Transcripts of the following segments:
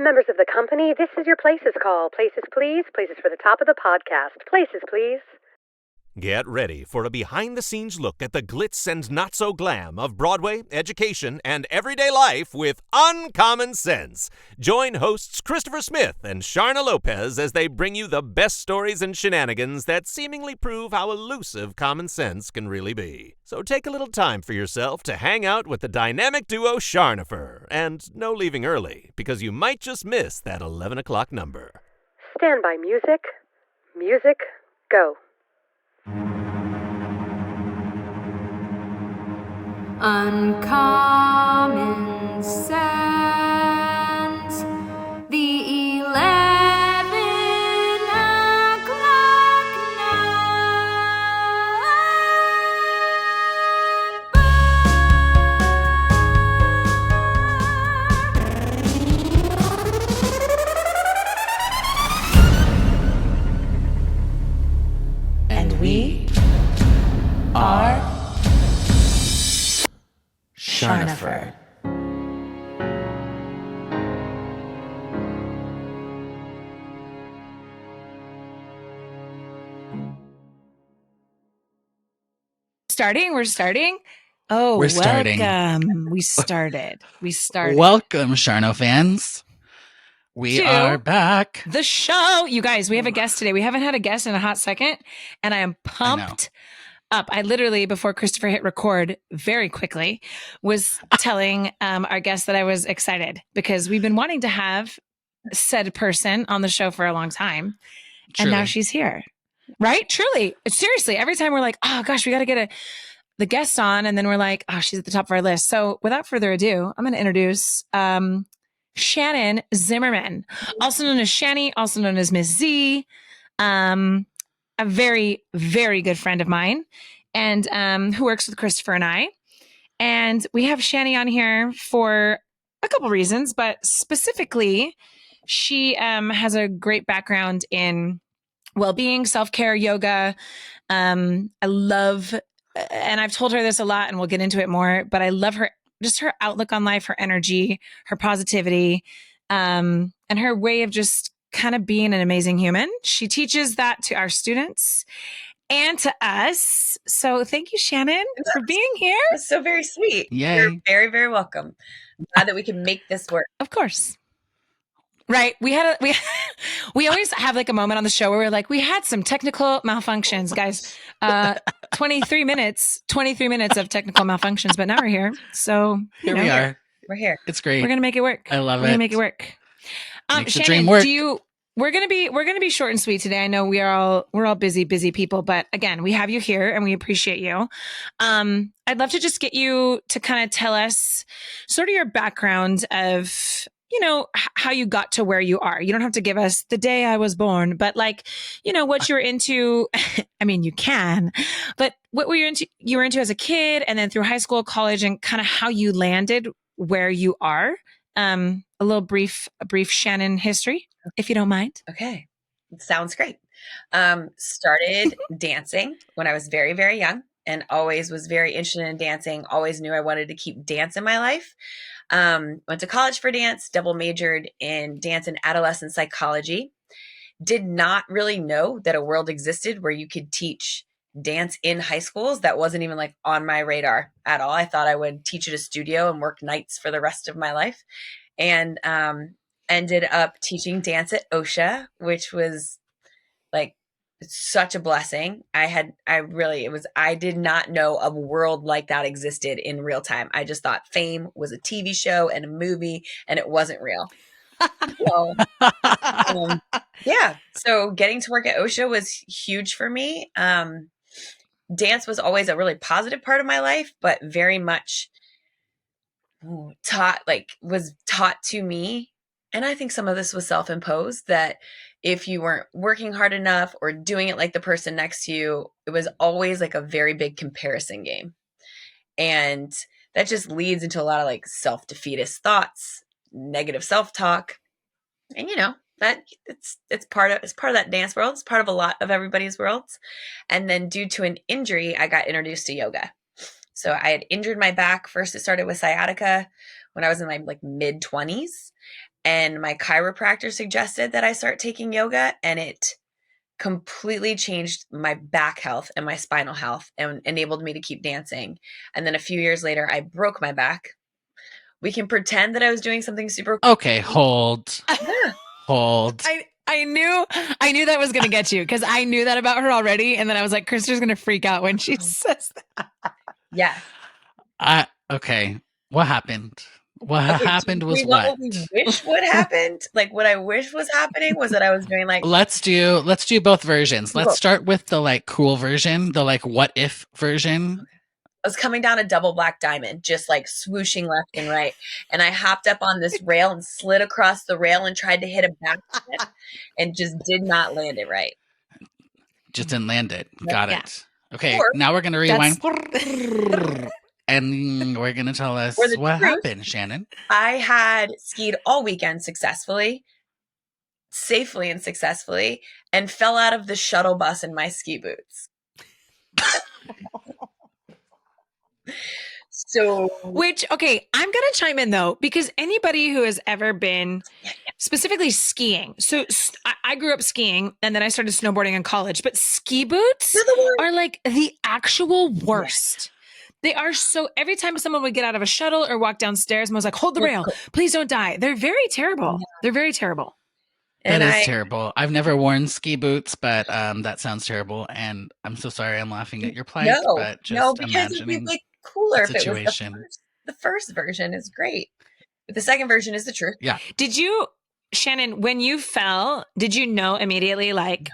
Members of the company, this is your Places call. Places, please. Places for the top of the podcast. Places, please. Get ready for a behind-the-scenes look at the glitz and not-so-glam of Broadway, education, and everyday life with Uncommon Sense. Join hosts Christopher Smith and Sharna Lopez as they bring you the best stories and shenanigans that seemingly prove how elusive common sense can really be. So take a little time for yourself to hang out with the dynamic duo Charnopher. And no leaving early, because you might just miss that 11 o'clock number. Stand by music. Music, go. Uncommon sense, the 11 o'clock number. And we are Charnopher. We're starting. Oh, We're starting. Welcome. We started. Welcome, Charno fans. We are back. The show. You guys, we have a guest today. We haven't had a guest in a hot second, and I am pumped up. I literally, before Christopher hit record very quickly, was telling our guest that I was excited because we've been wanting to have said person on the show for a long time. Truly. And now she's here. Right? Truly. Seriously. Every time we're like, oh gosh, we got to get the guest on. And then we're like, oh, she's at the top of our list. So without further ado, I'm going to introduce Shannon Zimmerman, also known as Shanny, also known as Miss Z. A very, very good friend of mine and who works with Christopher and I. And we have Shanny on here for a couple reasons, but specifically, she has a great background in well-being, self-care, yoga. I love, and I've told her this a lot and we'll get into it more, but I love her, just her outlook on life, her energy, her positivity, and her way of just kind of being an amazing human. She teaches that to our students and to us. So thank you, Shannon, for being here. That's so very sweet. Yay. You're very, very welcome. I'm glad that we can make this work. Of course. Right. We always have like a moment on the show where we're like, we had some technical malfunctions, guys. 23 minutes of technical malfunctions, but now we're here. So here we are. We're here. It's great. We're going to make it work. I love it. We're going to make it work. Makes the Shannon, dream work. we're going to be short and sweet today. I know we're all busy people, but again, we have you here and we appreciate you. I'd love to just get you to kind of tell us sort of your background of, you know, how you got to where you are. You don't have to give us the day I was born, but like, you know, what you're into. I mean, you can, but what were you into as a kid and then through high school, college, and kind of how you landed where you are. A little brief Shannon history, if you don't mind. Okay. Sounds great. Started dancing when I was very, very young and always was very interested in dancing. Always knew I wanted to keep dance in my life. Went to college for dance, double majored in dance and adolescent psychology. Did not really know that a world existed where you could teach dance in high schools. That wasn't even like on my radar at all. I thought I would teach at a studio and work nights for the rest of my life. And ended up teaching dance at OSHA, which was like such a blessing. I did not know a world like that existed in real time. I just thought fame was a TV show and a movie and it wasn't real. So, so getting to work at OSHA was huge for me. Dance was always a really positive part of my life, but very much was taught to me. And I think some of this was self-imposed, that if you weren't working hard enough or doing it like the person next to you, it was always like a very big comparison game. And that just leads into a lot of like self-defeatist thoughts, negative self-talk. And you know, that it's part of that dance world. It's part of a lot of everybody's worlds. And then due to an injury, I got introduced to yoga. So I had injured my back. First, it started with sciatica when I was in my like mid-20s. And my chiropractor suggested that I start taking yoga, and it completely changed my back health and my spinal health and enabled me to keep dancing. And then a few years later, I broke my back. We can pretend that I was doing something super cool. Okay, hold. Yeah. Hold. I knew that was going to get you because I knew that about her already. And then I was like, Krista's going to freak out when she says that. Yes. Okay. What happened? What happened was what? What we wish would happen. Like what I wish was happening was that I was doing like. Let's do both versions. Let's start with the like cool version, the like what if version. I was coming down a double black diamond, just like swooshing left and right. And I hopped up on this rail and slid across the rail and tried to hit a backflip and just did not land it right. Just didn't land it. Got Yeah. it. Okay, now we're going to rewind. And we're going to tell us what happened, Shannon. I had skied all weekend safely and successfully, and fell out of the shuttle bus in my ski boots. Which, okay, I'm going to chime in though, because anybody who has ever been specifically skiing. So I grew up skiing and then I started snowboarding in college, but ski boots are like the actual worst. They are so, every time someone would get out of a shuttle or walk downstairs, I was like, hold the rail, please don't die. They're very terrible. They're very terrible. That is terrible. I've never worn ski boots, but that sounds terrible. And I'm so sorry I'm laughing at your plight, but just imagining it'd be like cooler the situation. If it was the first version is great. But the second version is the truth. Yeah. Did you, Shannon, when you fell, did you know immediately like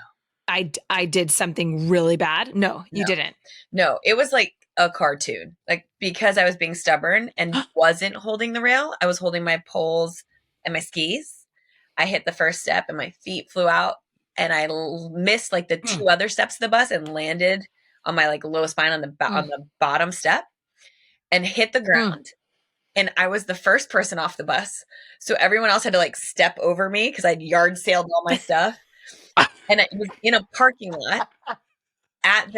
I did something really bad? No, you didn't. No, it was like a cartoon. Like because I was being stubborn and wasn't holding the rail, I was holding my poles and my skis. I hit the first step and my feet flew out and I missed like the two other steps of the bus and landed on my like low spine on the bottom step and hit the ground. And I was the first person off the bus. So everyone else had to like step over me because I'd yard sailed all my stuff. And it was in a parking lot at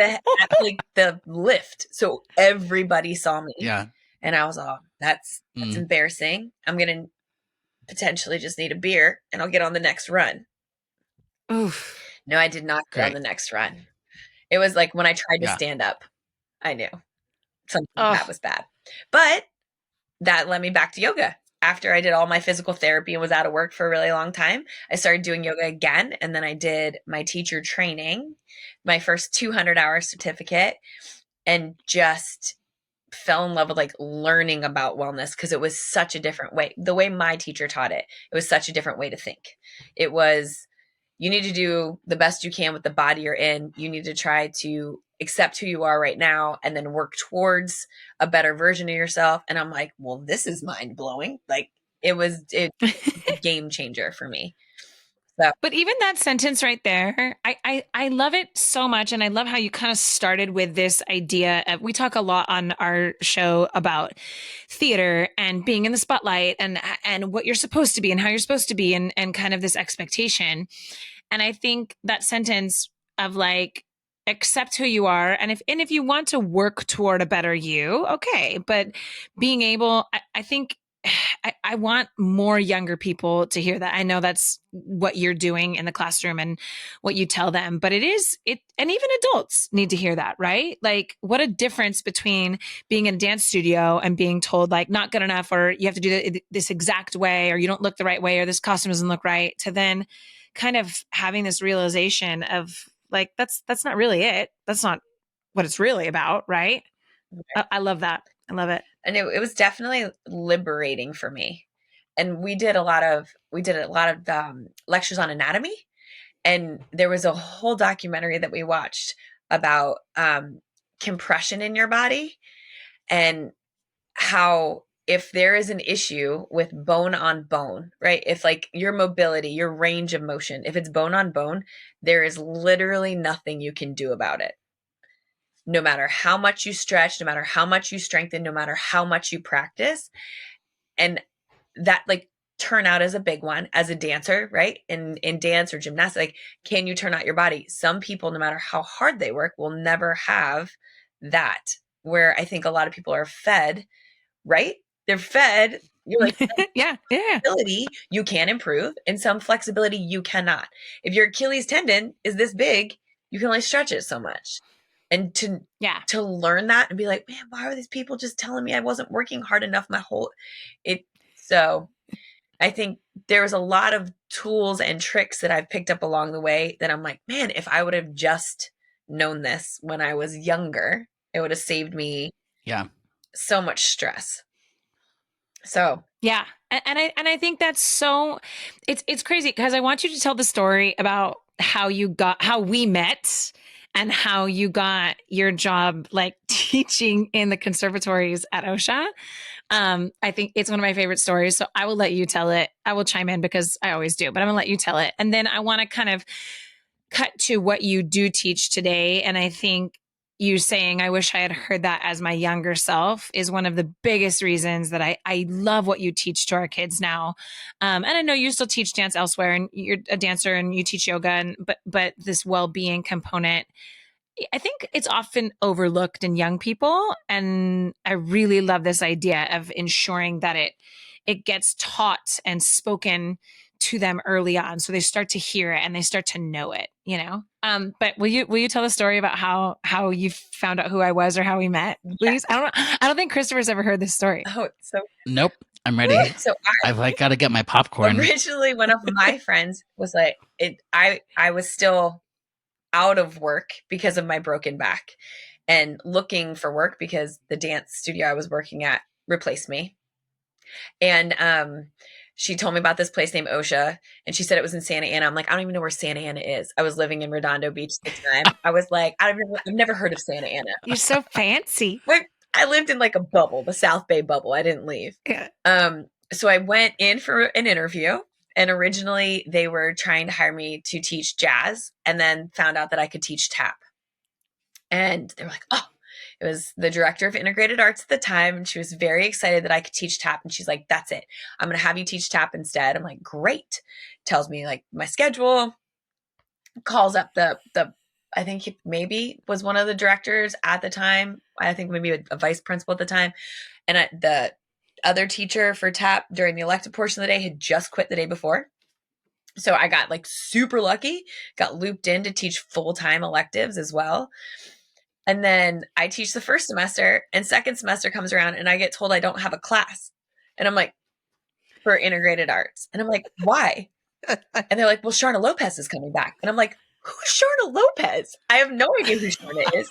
like the lift. So everybody saw me. Yeah. And I was all, that's embarrassing. I'm going to potentially just need a beer and I'll get on the next run. Oof. No, I did not get on the next run. It was like when I tried to stand up, I knew something that was bad. But that led me back to yoga. After I did all my physical therapy and was out of work for a really long time, I started doing yoga again. And then I did my teacher training, my first 200-hour certificate, and just fell in love with like learning about wellness because it was such a different way. The way my teacher taught it, it was such a different way to think. It was, you need to do the best you can with the body you're in. You need to try to accept who you are right now and then work towards a better version of yourself. And I'm like, well, this is mind blowing. Like it was a game changer for me. So. But even that sentence right there, I love it so much. And I love how you kind of started with this idea of, we talk a lot on our show about theater and being in the spotlight and what you're supposed to be and how you're supposed to be and kind of this expectation. And I think that sentence of like, accept who you are. And if you want to work toward a better you, okay. But being able, I think I want more younger people to hear that. I know that's what you're doing in the classroom and what you tell them, but and even adults need to hear that, right? Like what a difference between being in a dance studio and being told like not good enough, or you have to do this exact way, or you don't look the right way, or this costume doesn't look right, to then kind of having this realization of like, that's not really it. That's not what it's really about. Right. I love that. I love it. And it was definitely liberating for me. And we did a lot of lectures on anatomy. And there was a whole documentary that we watched about compression in your body and how if there is an issue with bone on bone, right? If like your mobility, your range of motion, if it's bone on bone, there is literally nothing you can do about it. No matter how much you stretch, no matter how much you strengthen, no matter how much you practice. And that like turnout is a big one as a dancer, right? In dance or gymnastics, like, can you turn out your body? Some people, no matter how hard they work, will never have that, where I think a lot of people are fed, right? They're fed You're like, yeah. flexibility you can improve, and some flexibility you cannot. If your Achilles tendon is this big, you can only stretch it so much. And to learn that and be like, man, why are these people just telling me I wasn't working hard enough so I think there was a lot of tools and tricks that I've picked up along the way that I'm like, man, if I would have just known this when I was younger, it would have saved me so much stress. So yeah. And I think that's so, it's crazy because I want you to tell the story about how we met and how you got your job like teaching in the conservatories at OSHA. I think it's one of my favorite stories. So I will let you tell it. I will chime in because I always do, but I'm gonna let you tell it. And then I want to kind of cut to what you do teach today. And I think you saying, I wish I had heard that as my younger self is one of the biggest reasons that I love what you teach to our kids now. And I know you still teach dance elsewhere and you're a dancer and you teach yoga, but this well-being component, I think it's often overlooked in young people. And I really love this idea of ensuring that it gets taught and spoken to them early on. So they start to hear it and they start to know it, you know? But will you tell the story about how you found out who I was or how we met, please? Yeah. I don't think Christopher's ever heard this story. Oh, so nope. I'm ready. So I've like got to get my popcorn. Originally, one of my friends was like, I was still out of work because of my broken back and looking for work because the dance studio I was working at replaced me. And she told me about this place named OSHA, and she said it was in Santa Ana. I'm like, I don't even know where Santa Ana is. I was living in Redondo Beach at the time. I was like, I've never heard of Santa Ana. You're so fancy. I lived in like a bubble, the South Bay bubble. I didn't leave. Yeah. So I went in for an interview, and originally they were trying to hire me to teach jazz, and then found out that I could teach tap. And they were like, oh, it was the director of integrated arts at the time. And she was very excited that I could teach tap. And she's like, that's it. I'm going to have you teach tap instead. I'm like, great. Tells me like my schedule, calls up the I think he maybe was one of the directors at the time. I think maybe a vice principal at the time. And the other teacher for tap during the elective portion of the day had just quit the day before. So I got like super lucky, got looped in to teach full-time electives as well. And then I teach the first semester, and second semester comes around and I get told I don't have a class. And I'm like, for integrated arts. And I'm like, why? And they're like, well, Sharna Lopez is coming back. And I'm like, who's Sharna Lopez? I have no idea who Sharna is.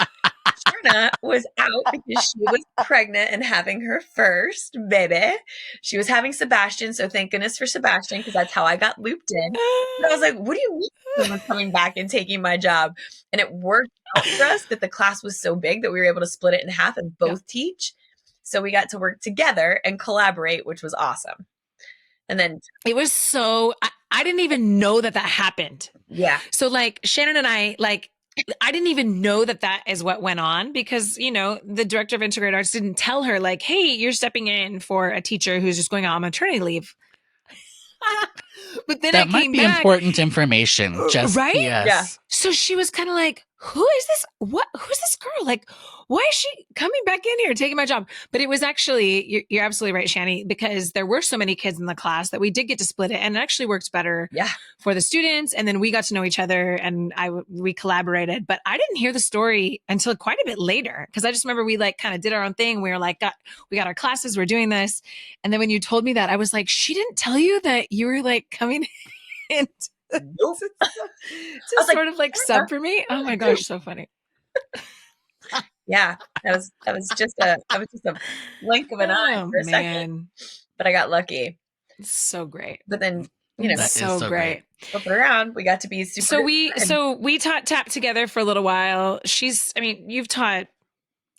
Sharna was out because she was pregnant and having her first baby. She was having Sebastian. So thank goodness for Sebastian, because that's how I got looped in. And I was like, what do you mean someone's coming back and taking my job? And it worked out for us that the class was so big that we were able to split it in half and both teach. So we got to work together and collaborate, which was awesome. And then it was I didn't even know that happened. Yeah. So like Shannon and I didn't even know that is what went on because, you know, the director of integrated arts didn't tell her like, hey, you're stepping in for a teacher who's just going on maternity leave. But then that might be back, important information. Just right? Yes. Yeah. So she was kind of like, who is this? Who's this girl? Like, why is she coming back in here taking my job? But it was actually, you're absolutely right, Shani, because there were so many kids in the class that we did get to split it, and it actually worked better for the students. And then we got to know each other, and we collaborated. But I didn't hear the story until quite a bit later, because I just remember we like kind of did our own thing. We were like, we got our classes, we're doing this. And then when you told me that, I was like, she didn't tell you that you were like coming in nope. to sort of like sub for me. Oh my gosh, so funny. Yeah, that was just a blink of an eye for a second. But I got lucky. It's so great. But then, you know, that's so great. Flip it around, we got to be super. So we taught tap together for a little while. You've taught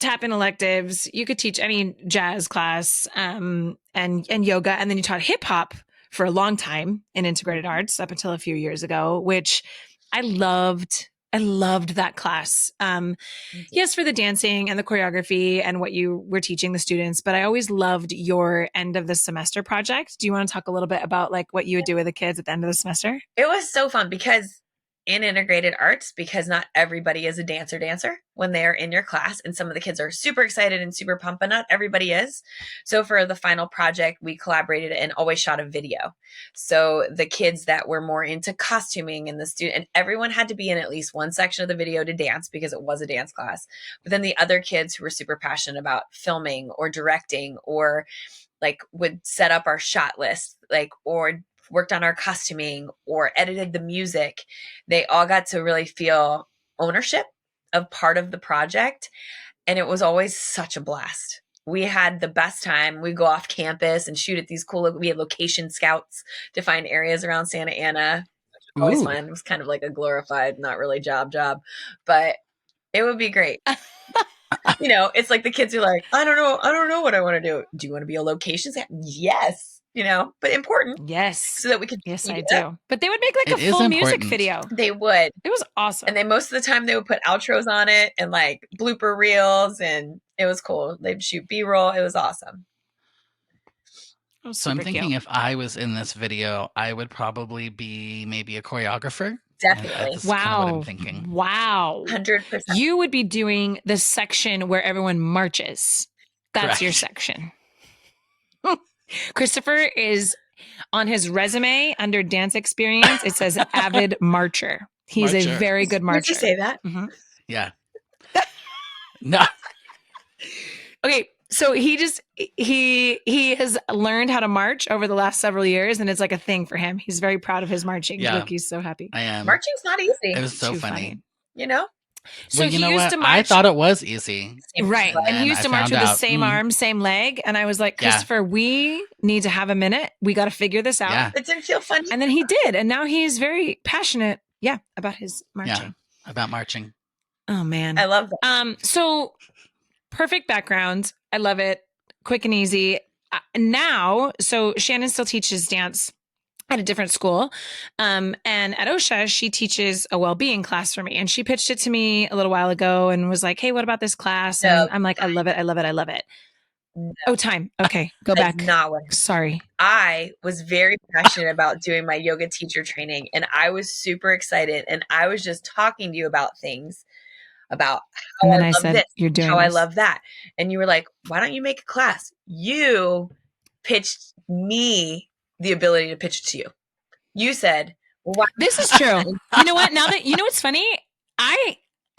tap in electives. You could teach any jazz class, and yoga, and then you taught hip hop for a long time in integrated arts up until a few years ago, which I loved. I loved that class. Yes, for the dancing and the choreography and what you were teaching the students, but I always loved your end of the semester project. Do you want to talk a little bit about like what you would do with the kids at the end of the semester? It was so fun because in integrated arts because not everybody is a dancer when they're in your class. And some of the kids are super excited and super pumped, but not everybody is. So for the final project, we collaborated and always shot a video. So the kids that were more into costuming and and everyone had to be in at least one section of the video to dance because it was a dance class. But then the other kids who were super passionate about filming or directing or like would set up our shot list, like, or worked on our costuming or edited the music, they all got to really feel ownership of part of the project. And it was always such a blast. We had the best time. We go off campus and shoot at these we had location scouts to find areas around Santa Ana. Always fun. It was kind of like a glorified, not really job, but it would be great. You know, it's like the kids are like, I don't know what I want to do. Do you want to be a location scout? Yes. You know, but important. Yes. So that we could. Yes, I do. But they would make like a full music video. They would. It was awesome. And most of the time they would put outros on it and like blooper reels, and it was cool. They'd shoot B-roll. It was awesome. So I'm thinking if I was in this video, I would probably be maybe a choreographer. Definitely. Wow. Kind of what I'm thinking. Wow. 100%. You would be doing the section where everyone marches. That's Correct. your section. Christopher is on his resume under dance experience. It says avid marcher. He's a very good marcher. Did you say that? Mm-hmm. Yeah. No. Okay. So he has learned how to march over the last several years, and it's like a thing for him. He's very proud of his marching. Yeah. Look, he's so happy. I am. Marching's not easy. It was so Too funny. You know? So well, you he know used what? to march. I thought it was easy. Right. And he used to march with the same arm, same leg. And I was like, Christopher, we need to have a minute. We got to figure this out. Yeah. It didn't feel fun. And then he did. And now he's very passionate. Yeah. About his marching. Yeah. About marching. Oh, man. I love that. So perfect background. I love it. Quick and easy. Now, so Shannon still teaches dance at a different school. And at OSHA, she teaches a well-being class for me. And she pitched it to me a little while ago and was like, hey, what about this class? And I'm like, I love it. I love it. I love it. No. Oh, time. Okay. Go back. Not what. Sorry. I was very passionate about doing my yoga teacher training, and I was super excited. And I was just talking to you about things about how I love this, you're doing how this. I love that. And you were like, why don't you make a class? You pitched me the ability to pitch it to you. You said, well, this is true. You know what? Now that you know what's funny, I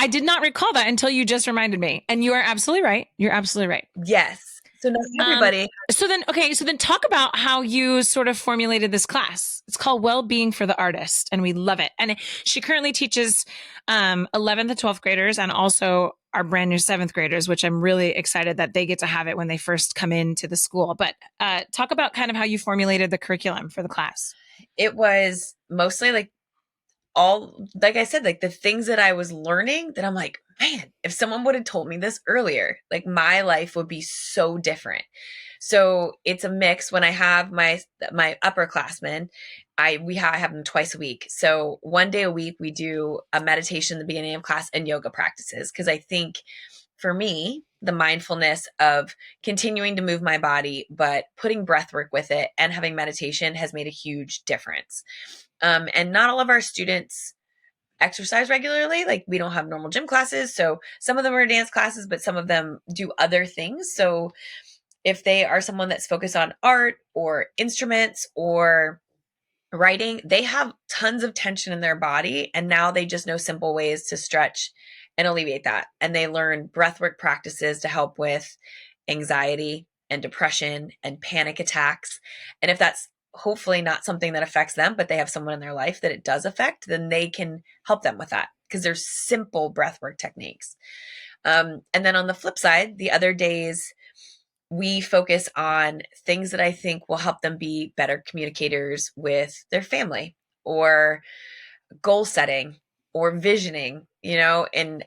did not recall that until you just reminded me. And you are absolutely right. You're absolutely right. Yes. So not everybody. So then talk about how you sort of formulated this class. It's called Well-Being for the Artist, and we love it. And she currently teaches 11th and 12th graders and also our brand new 7th graders, which I'm really excited that they get to have it when they first come into the school. But talk about kind of how you formulated the curriculum for the class. It was mostly like I said, like the things that I was learning that I'm like, man, if someone would have told me this earlier, like my life would be so different. So it's a mix. When I have my upperclassmen, I have them twice a week. So one day a week, we do a meditation in the beginning of class and yoga practices. Cause I think for me, the mindfulness of continuing to move my body, but putting breath work with it and having meditation has made a huge difference. And not all of our students exercise regularly. Like we don't have normal gym classes. So some of them are dance classes, but some of them do other things. So if they are someone that's focused on art or instruments or writing, they have tons of tension in their body. And now they just know simple ways to stretch and alleviate that. And they learn breathwork practices to help with anxiety and depression and panic attacks. And if that's hopefully not something that affects them, but they have someone in their life that it does affect, then they can help them with that because there's simple breathwork techniques. And then on the flip side, the other days, we focus on things that I think will help them be better communicators with their family or goal setting or visioning, and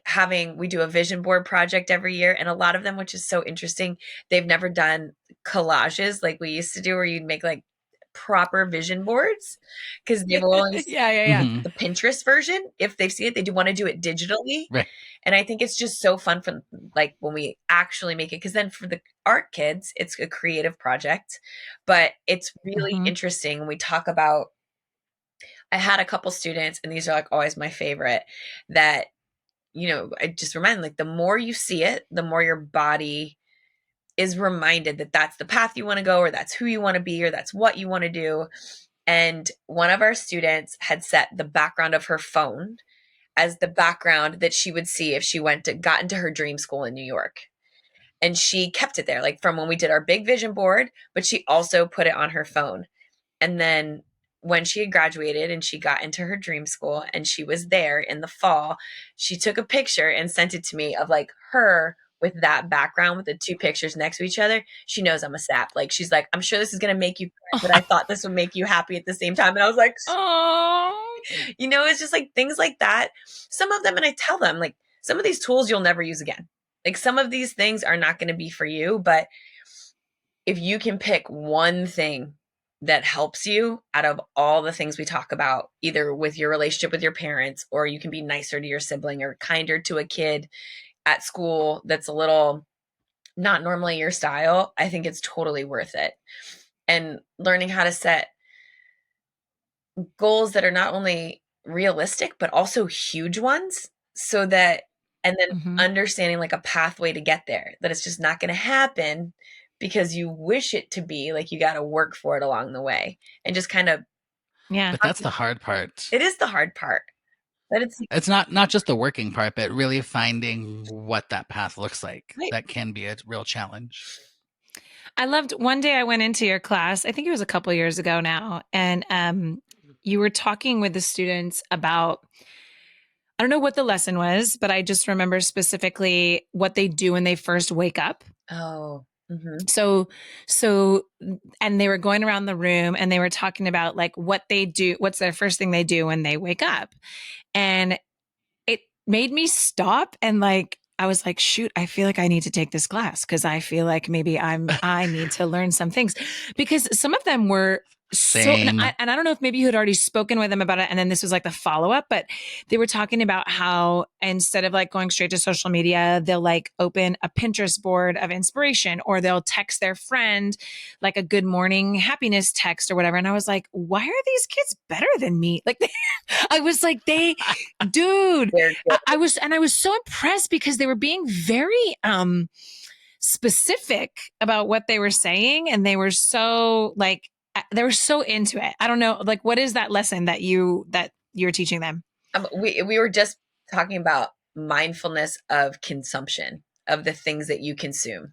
we do a vision board project every year. And a lot of them, which is so interesting, they've never done collages like we used to do where you'd make like proper vision boards because they've only Mm-hmm. the Pinterest version. If they've seen it, they do want to do it digitally. Right. And I think it's just so fun for like when we actually make it, because then for the art kids, it's a creative project, but it's really interesting when we talk about I had a couple students, and these are like always my favorite, that, I just remind, like, the more you see it, the more your body is reminded that that's the path you want to go, or that's who you want to be, or that's what you want to do. And one of our students had set the background of her phone as the background that she would see if she got into her dream school in New York. And she kept it there, like from when we did our big vision board, but she also put it on her phone. And then when she had graduated and she got into her dream school and she was there in the fall, she took a picture and sent it to me of like her with that background with the two pictures next to each other. She knows I'm a sap. Like, she's like, I'm sure this is going to make you cry, but I thought this would make you happy at the same time. And I was like, oh, it's just like things like that. Some of them, and I tell them, like, some of these tools you'll never use again. Like, some of these things are not going to be for you, but if you can pick one thing that helps you out of all the things we talk about, either with your relationship with your parents, or you can be nicer to your sibling or kinder to a kid at school that's a little not normally your style, I think it's totally worth it. And learning how to set goals that are not only realistic, but also huge ones, so that, and then understanding like a pathway to get there, that it's just not going to happen because you wish it to be, like, you got to work for it along the way, and just kind of, yeah. But that's the hard part. It is the hard part. But it's not just the working part, but really finding what that path looks like. Right. That can be a real challenge. I loved, one day I went into your class, I think it was a couple years ago now, and you were talking with the students about, I don't know what the lesson was, but I just remember specifically what they do when they first wake up. Oh. Mm-hmm. So, and they were going around the room and they were talking about like what they do, what's their first thing they do when they wake up. And it made me stop, and like, I was like, shoot, I feel like I need to take this class, because I feel like maybe I need to learn some things, because some of them were Same. and I don't know if maybe you had already spoken with them about it, and then this was like the follow-up, but they were talking about how instead of like going straight to social media, they'll like open a Pinterest board of inspiration, or they'll text their friend like a good morning happiness text or whatever. And I was like, why are these kids better than me? Like, I was like, dude, I was so impressed because they were being very, specific about what they were saying. And they were so into it. I don't know. Like, what is that lesson that you're teaching them? We were just talking about mindfulness of consumption, of the things that you consume.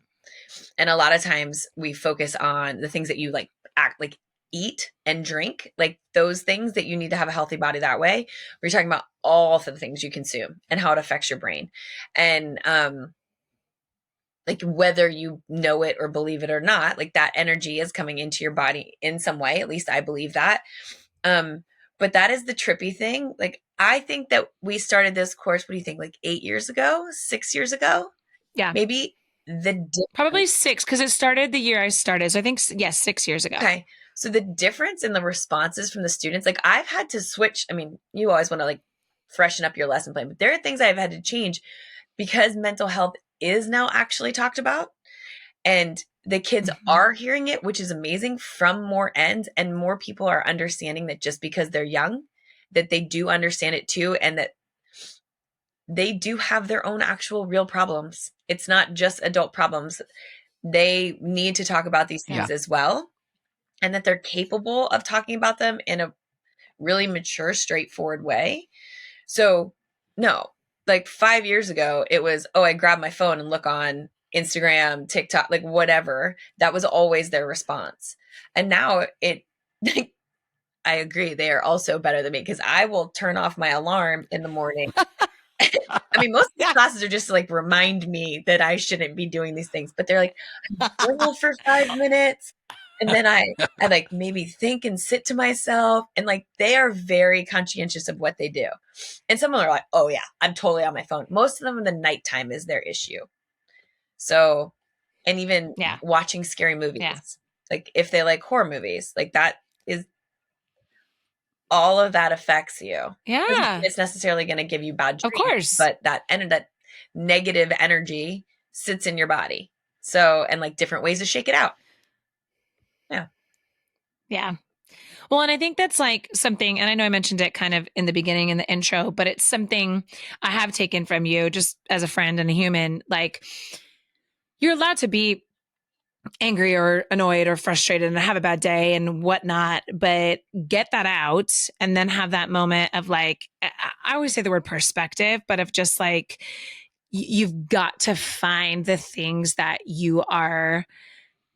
And a lot of times we focus on the things that you eat and drink, like those things that you need to have a healthy body that way. We're talking about all of the things you consume and how it affects your brain. And, like, whether you know it or believe it or not, like, that energy is coming into your body in some way. At least I believe that. But that is the trippy thing. Like, I think that we started this course, what do you think, like 6 years ago? Yeah. Maybe probably 6, because it started the year I started. So I think, yes, 6 years ago. Okay. So the difference in the responses from the students, like, I've had to switch. I mean, you always want to like freshen up your lesson plan, but there are things I've had to change because mental health is now actually talked about, and the kids are hearing it, which is amazing, from more ends, and more people are understanding that just because they're young, that they do understand it too, and that they do have their own actual real problems. It's not just adult problems. They need to talk about these things as well, and that they're capable of talking about them in a really mature, straightforward way. So no, like 5 years ago, it was, I grab my phone and look on Instagram, TikTok, like whatever. That was always their response. And now I agree, they are also better than me, because I will turn off my alarm in the morning. I mean, most of the classes are just to like remind me that I shouldn't be doing these things, but they're like, journal for 5 minutes. And then I like maybe think and sit to myself, and like, they are very conscientious of what they do. And some of them are like, oh yeah, I'm totally on my phone. Most of them, the nighttime is their issue. So, and even watching scary movies, like if they like horror movies, like that is, all of that affects you. Yeah. It's necessarily going to give you bad dreams, of course, but that negative energy sits in your body. So, and like different ways to shake it out. Yeah. Yeah. Well, and I think that's like something, and I know I mentioned it kind of in the beginning in the intro, but it's something I have taken from you just as a friend and a human. Like, you're allowed to be angry or annoyed or frustrated and have a bad day and whatnot, but get that out and then have that moment of like, I always say the word perspective, but of just like, you've got to find the things that you are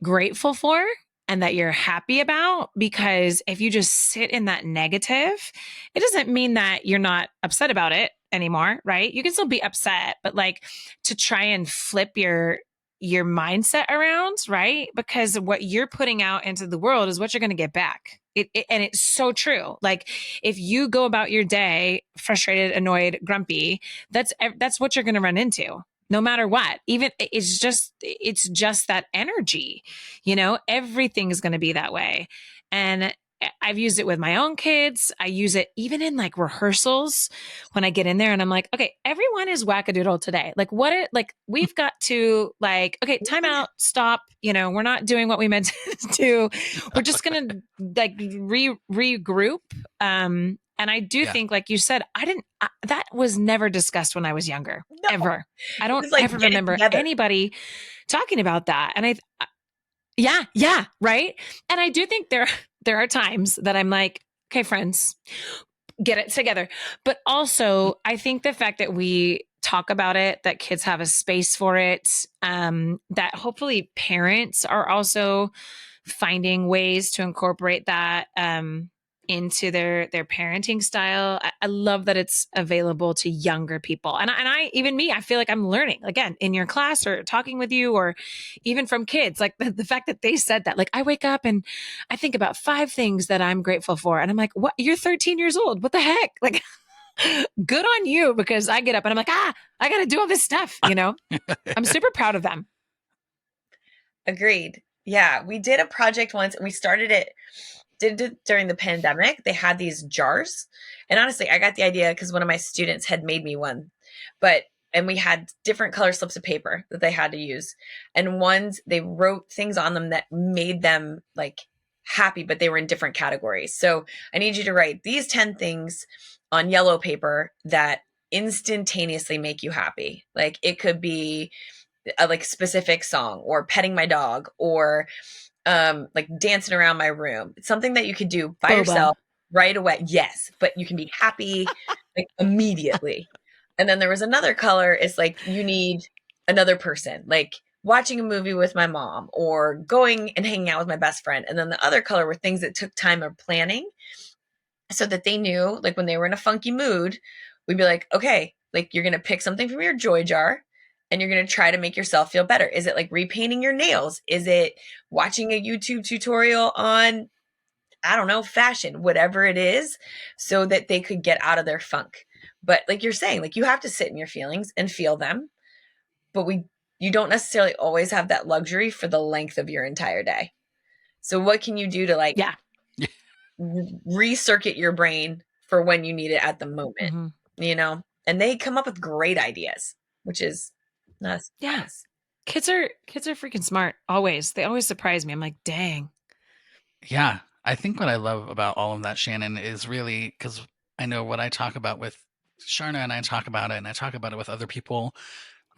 grateful for and that you're happy about, because if you just sit in that negative, it doesn't mean that you're not upset about it anymore, right? You can still be upset, but like to try and flip your mindset around, right? Because what you're putting out into the world is what you're going to get back. And it's so true. Like if you go about your day frustrated, annoyed, grumpy, that's what you're going to run into no matter what. Even it's just that energy, everything is going to be that way. And I've used it with my own kids. I use it even in like rehearsals when I get in there and I'm like, okay, everyone is wackadoodle today. Like we've got to like, okay, time out, stop. We're not doing what we meant to do. We're just going to like regroup. And I do think, like you said, that was never discussed when I was younger, ever. I don't ever remember anybody talking about that. And yeah, right. And I do think there are times that I'm like, okay, friends, get it together. But also I think the fact that we talk about it, that kids have a space for it, that hopefully parents are also finding ways to incorporate that, into their parenting style. I love that it's available to younger people. And even me, I feel like I'm learning again in your class or talking with you, or even from kids, like the fact that they said that, like, I wake up and I think about 5 things that I'm grateful for. And I'm like, what? You're 13 years old. What the heck? Like, good on you, because I get up and I'm like, I got to do all this stuff. I'm super proud of them. Agreed. Yeah. We did a project once and we did it during the pandemic. They had these jars, and honestly, I got the idea because one of my students had made me one, and we had different color slips of paper that they had to use. And ones, they wrote things on them that made them like happy, but they were in different categories. So I need you to write these 10 things on yellow paper that instantaneously make you happy. Like it could be a like specific song, or petting my dog, or like dancing around my room. It's something that you could do by yourself right away. Yes, but you can be happy like immediately. And then there was another color. It's like you need another person, like watching a movie with my mom or going and hanging out with my best friend. And then the other color were things that took time of planning, so that they knew, like when they were in a funky mood, we'd be like, okay, like you're going to pick something from your joy jar and you're going to try to make yourself feel better. Is it like repainting your nails? Is it watching a YouTube tutorial on, I don't know, fashion, whatever it is, so that they could get out of their funk? But like you're saying, like you have to sit in your feelings and feel them, but you don't necessarily always have that luxury for the length of your entire day. So what can you do to like recircuit your brain for when you need it at the moment, And they come up with great ideas, which is nice. Yes. Kids are freaking smart. Always. They always surprise me. I'm like, dang. Yeah. I think what I love about all of that, Shannon, is really because I know what I talk about with Sharna, and I talk about it, and I talk about it with other people,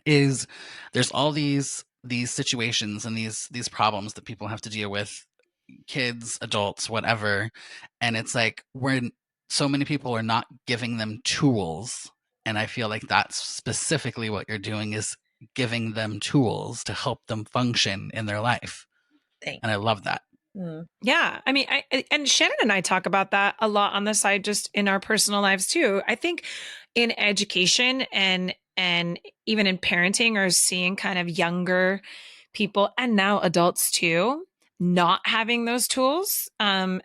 is there's all these situations and these problems that people have to deal with, kids, adults, whatever. And it's like so many people are not giving them tools. And I feel like that's specifically what you're doing, is giving them tools to help them function in their life. Thanks. And I love that. Yeah. I mean, and Shannon and I talk about that a lot on the side, just in our personal lives too. I think in education and even in parenting, or seeing kind of younger people and now adults too, not having those tools. I'm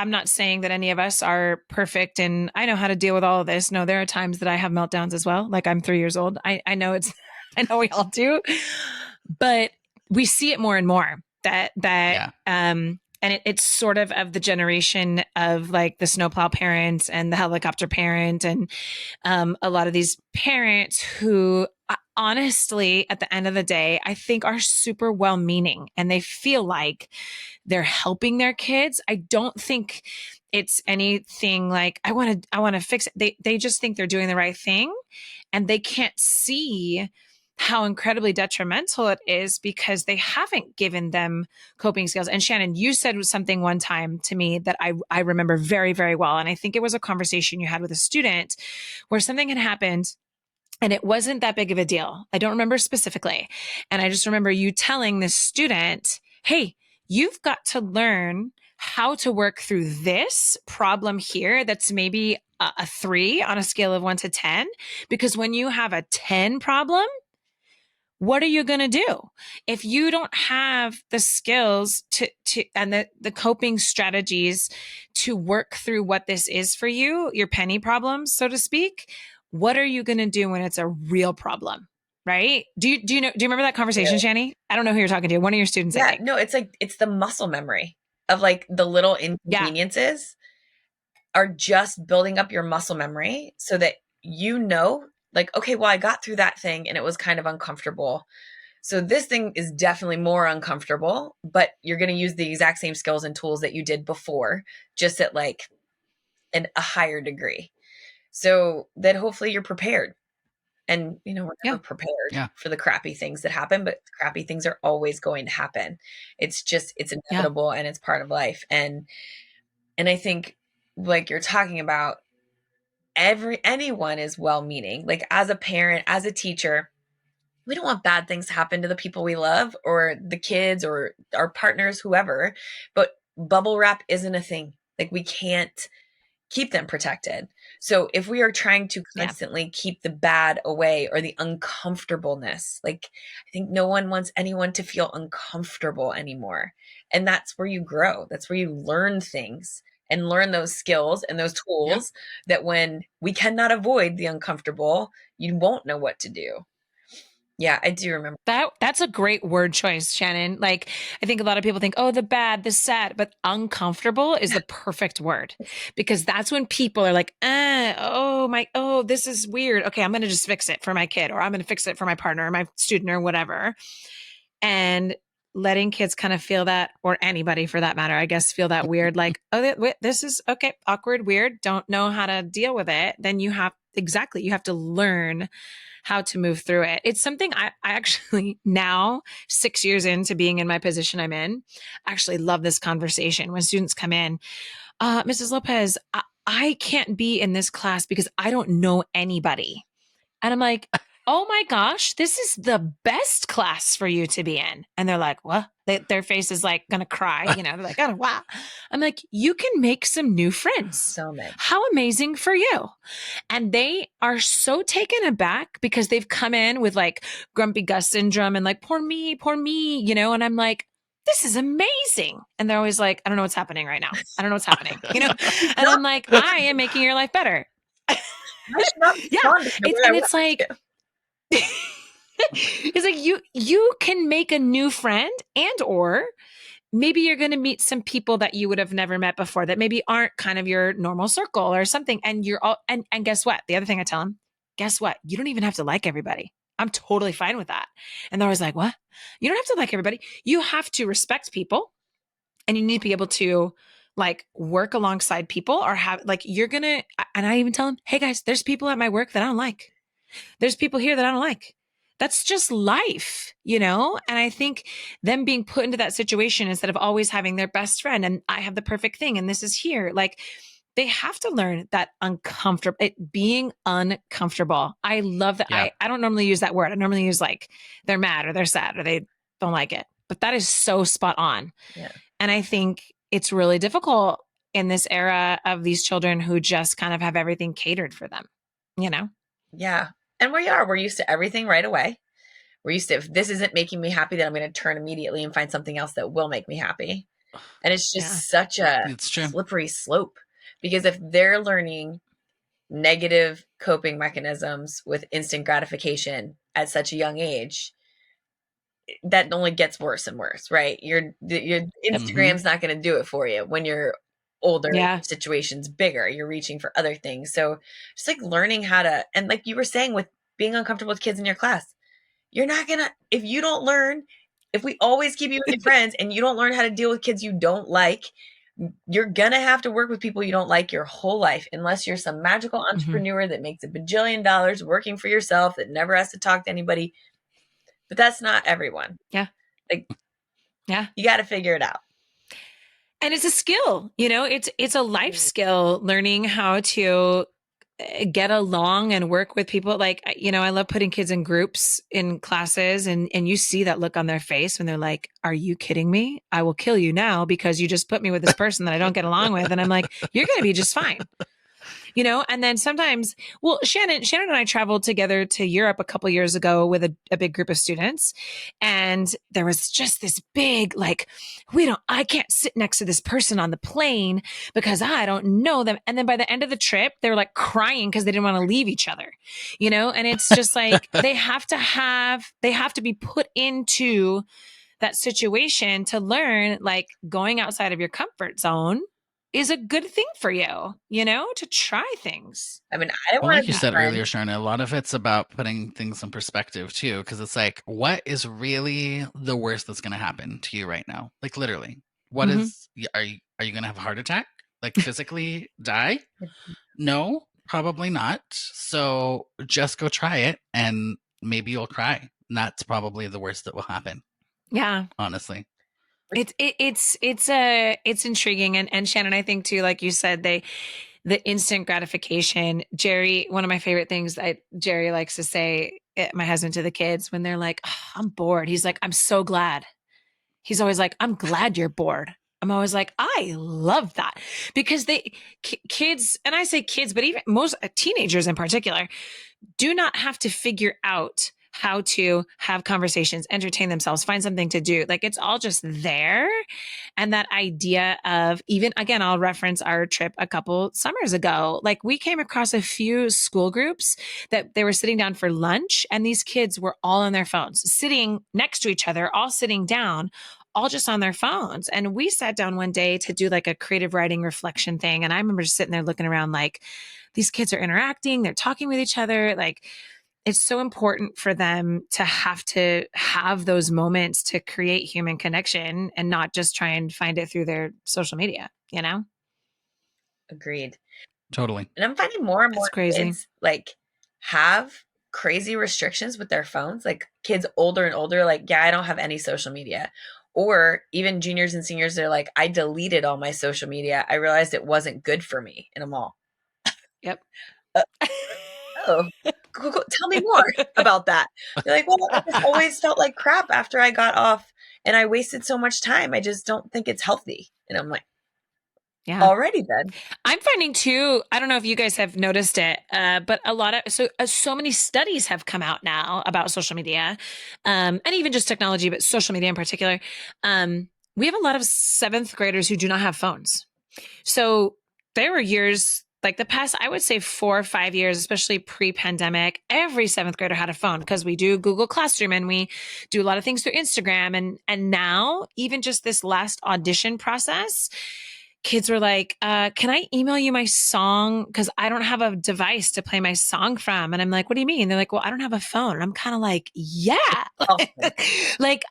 not saying that any of us are perfect and I know how to deal with all of this. No, there are times that I have meltdowns as well. Like I'm 3 years old. I know I know we all do, but we see it more and more and it's sort of the generation of like the snowplow parents and the helicopter parent, and a lot of these parents who honestly, at the end of the day, I think are super well meaning and they feel like they're helping their kids. I don't think it's anything like I want to fix it. They just think they're doing the right thing and they can't see how incredibly detrimental it is because they haven't given them coping skills. And Shannon, you said something one time to me that I remember very, very well. And I think it was a conversation you had with a student where something had happened and it wasn't that big of a deal. I don't remember specifically. And I just remember you telling this student, hey, you've got to learn how to work through this problem here that's maybe a 3 on a scale of 1 to 10. Because when you have a 10 problem, what are you going to do if you don't have the skills to and the coping strategies to work through what this is for you, your penny problems, so to speak? What are you going to do when it's a real problem? Right? Do you remember that conversation, Shani? I don't know who you're talking to. One of your students, I think. No, it's like, it's the muscle memory of like the little inconveniences are just building up your muscle memory so that like, okay, well, I got through that thing and it was kind of uncomfortable. So this thing is definitely more uncomfortable, but you're going to use the exact same skills and tools that you did before, just at like a higher degree. So that hopefully you're prepared. And, we're never prepared for the crappy things that happen, but crappy things are always going to happen. It's inevitable and it's part of life. And I think, like you're talking about, anyone is well-meaning. Like as a parent, as a teacher, we don't want bad things to happen to the people we love or the kids or our partners, whoever, but bubble wrap isn't a thing. Like we can't keep them protected. So if we are trying to constantly keep the bad away or the uncomfortableness, like I think no one wants anyone to feel uncomfortable anymore. And that's where you grow. That's where you learn things and learn those skills and those tools that when we cannot avoid the uncomfortable, you won't know what to do. Yeah, I do remember that. That's a great word choice, Shannon. Like, I think a lot of people think, oh, the bad, the sad, but uncomfortable is the perfect word because that's when people are like, this is weird. Okay, I'm going to just fix it for my kid or I'm going to fix it for my partner or my student or whatever. And letting kids kind of feel that, or anybody for that matter, I guess, feel that weird, like, oh, this is okay, awkward, weird, don't know how to deal with it. Then you have to learn how to move through it. It's something I actually now 6 years into being in my position I'm in, actually love this conversation when students come in. Mrs. Lopez, I can't be in this class because I don't know anybody. And I'm like, oh my gosh, this is the best class for you to be in. And they're like, what? Their face is like going to cry. They're like, oh, wow. I'm like, you can make some new friends. so many. How amazing for you. And they are so taken aback because they've come in with like grumpy Gus syndrome and like, poor me, and I'm like, this is amazing. And they're always like, I don't know what's happening right now. I don't know what's happening, and I'm like, I am making your life better. It's like, it's like you can make a new friend and or maybe you're going to meet some people that you would have never met before that maybe aren't kind of your normal circle or something. And you're all, and guess what? The other thing I tell them, guess what? You don't even have to like everybody. I'm totally fine with that. And they're always like, what? You don't have to like everybody. You have to respect people and you need to be able to like work alongside people or have like, you're going to, and I even tell them, hey guys, there's people at my work that I don't like. There's people here that I don't like. That's just life, And I think them being put into that situation instead of always having their best friend and I have the perfect thing and this is here, like they have to learn that being uncomfortable. I love that. Yeah. I don't normally use that word. I normally use like they're mad or they're sad or they don't like it, but that is so spot on. Yeah. And I think it's really difficult in this era of these children who just kind of have everything catered for them, Yeah. And we're used to everything right away. We're used to, if this isn't making me happy, then I'm going to turn immediately and find something else that will make me happy. And it's just such a slippery slope because if they're learning negative coping mechanisms with instant gratification at such a young age, that only gets worse and worse, right? Your Instagram's not going to do it for you when you're older, situation's bigger, you're reaching for other things. So just like learning how to, and like you were saying with being uncomfortable with kids in your class, you're not going to, if you don't learn, if we always keep you with your friends and you don't learn how to deal with kids you don't like, you're going to have to work with people you don't like your whole life, unless you're some magical entrepreneur that makes $1 bajillion working for yourself, that never has to talk to anybody. But that's not everyone. Yeah. Like, yeah. You got to figure it out. And it's a skill, it's a life skill, learning how to get along and work with people. Like, I love putting kids in groups in classes, and you see that look on their face when they're like, are you kidding me? I will kill you now because you just put me with this person that I don't get along with. And I'm like, you're going to be just fine. And then sometimes, Shannon and I traveled together to Europe a couple years ago with a big group of students. And there was just this big, like, I can't sit next to this person on the plane because I don't know them. And then by the end of the trip, they were like crying because they didn't want to leave each other, and it's just like, they have to be put into that situation to learn, like, going outside of your comfort zone is a good thing for you, to try things. I mean, I don't want like to you be said friends. earlier, Sharna, a lot of it's about putting things in perspective too, because it's like, what is really the worst that's going to happen to you right now? Like, literally, what is? Are you going to have a heart attack? Like, physically die? No, probably not. So just go try it, and maybe you'll cry. And that's probably the worst that will happen. Yeah, honestly. It's intriguing. And Shannon, I think too, like you said, the instant gratification. Jerry, one of my favorite things Jerry likes to say, my husband, to the kids when they're like, oh, I'm bored. He's like, I'm so glad. He's always like, I'm glad you're bored. I'm always like, I love that, because kids, and I say kids, but even most teenagers in particular, do not have to figure out how to have conversations, entertain themselves, find something to do. Like, it's all just there. And that idea of, even, again, I'll reference our trip a couple summers ago. Like, we came across a few school groups that they were sitting down for lunch, and these kids were all on their phones, sitting next to each other, all sitting down, all just on their phones. And we sat down one day to do like a creative writing reflection thing. And I remember just sitting there looking around like, these kids are interacting, they're talking with each other. Like, it's so important for them to have those moments to create human connection and not just try and find it through their social media, Agreed. Totally. And I'm finding more and more crazy. kids like have crazy restrictions with their phones. Like, kids older and older, like, yeah, I don't have any social media. Or even juniors and seniors, they're like, I deleted all my social media. I realized it wasn't good for me. And I'm all, yep. Oh, tell me more about that. They're like, well, I just always felt like crap after I got off, and I wasted so much time. I just don't think it's healthy. And I'm like, yeah, alrighty then. I'm finding too, I don't know if you guys have noticed it, but a lot of, so many studies have come out now about social media, and even just technology, but social media in particular. We have a lot of 7th graders who do not have phones. So there were years, like the past, I would say 4 or 5 years, especially pre-pandemic, every 7th grader had a phone, because we do Google Classroom and we do a lot of things through Instagram. And now, even just this last audition process, kids were like, can I email you my song? Because I don't have a device to play my song from. And I'm like, what do you mean? They're like, well, I don't have a phone. And I'm kind of like, yeah. Like,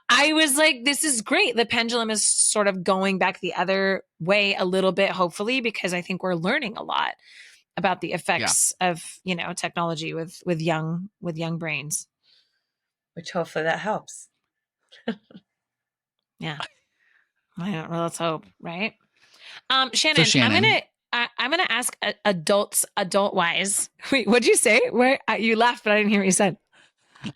I was like, this is great. The pendulum is sort of going back the other way a little bit, hopefully, because I think we're learning a lot about the effects of, technology with young brains. Which hopefully that helps. Yeah. Well, let's hope, right? Shannon, Shannon, I'm gonna ask adult wise. Wait, what'd you say? Where you laughed, but I didn't hear what you said.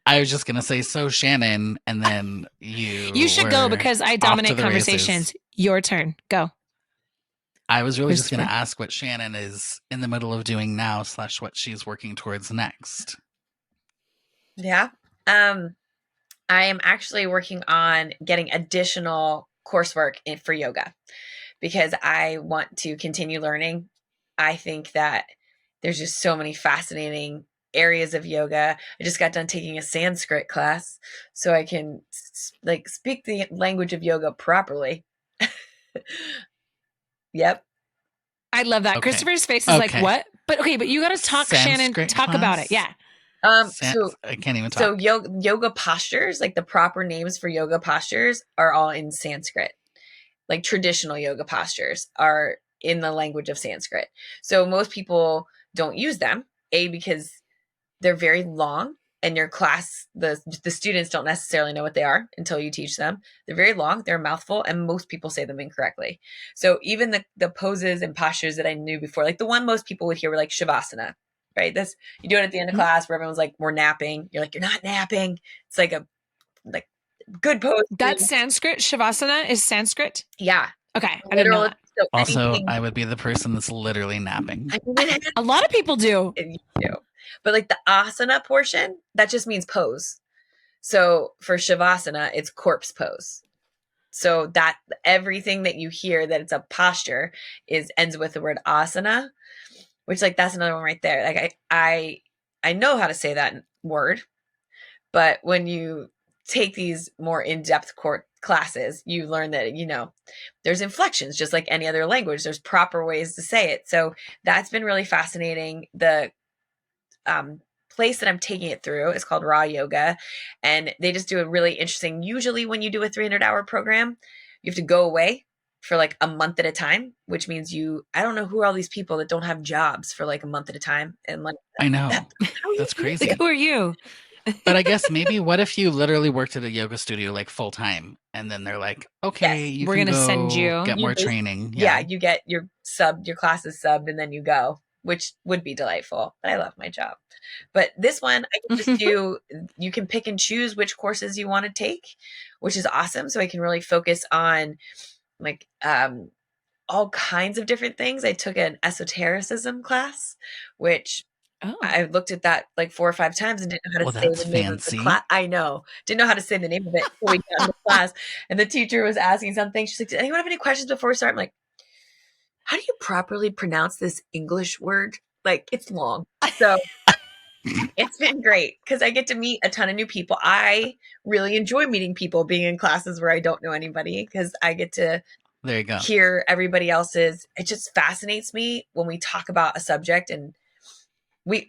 I was just gonna say, so Shannon, and then you should go, because I dominate conversations. Your turn. Go. I was really just gonna ask what Shannon is in the middle of doing now / what she's working towards next. Yeah. I am actually working on getting additional coursework for yoga, because I want to continue learning. I think that there's just so many fascinating areas of yoga. I just got done taking a Sanskrit class, so I can speak the language of yoga properly. Yep. I love that. Okay. Christopher's face is like, what? But you got to talk, Sanskrit Shannon, talk class? About it. Yeah. So I can't even talk. yoga postures, like the proper names for yoga postures, are all in Sanskrit. Like traditional yoga postures are in the language of Sanskrit. So most people don't use them, because they're very long, and your class, the students don't necessarily know what they are until you teach them. They're very long, they're a mouthful, and most people say them incorrectly. So even the poses and postures that I knew before, like the one most people would hear were like Shavasana, right? This, you do it at the end of class where everyone's like, we're napping. You're like, you're not napping. It's like a good pose. That's Sanskrit. Shavasana is Sanskrit. Yeah. Okay. I didn't know that. So Also, anything, I would be the person that's literally napping. I mean, A lot of people do. you do. But like the asana portion, that just means pose. So for Shavasana, it's corpse pose. So that everything that you hear that it's a posture ends with the word asana, which like that's another one right there. Like I know how to say that word, but when you take these more in-depth classes, you learn that, there's inflections just like any other language. There's proper ways to say it. So that's been really fascinating. The place that I'm taking it through is called Raw Yoga, and they just do a really interesting, usually when you do a 300-hour program, you have to go away for like a month at a time, which means I don't know who are all these people that don't have jobs for like a month at a time. And like, I know. That's crazy. Like, who are you? But I guess maybe what if you literally worked at a yoga studio like full time, and then they're like, okay, Yes, we're can gonna send go you. get more training. Yeah, you get your class is subbed, and then you go, which would be delightful. But I love my job. But this one, I can just you can pick and choose which courses you want to take, which is awesome. So I can really focus on like all kinds of different things. I took an esotericism class, which I looked at that like 4 or 5 times and didn't know how to say the name of the class. I know. Didn't know how to say the name of it before we got into class. And the teacher was asking something. She's like, does anyone have any questions before we start? I'm like, how do you properly pronounce this English word? Like, it's long. So it's been great because I get to meet a ton of new people. I really enjoy meeting people, being in classes where I don't know anybody, because I get to hear everybody else's. It just fascinates me when we talk about a subject, and we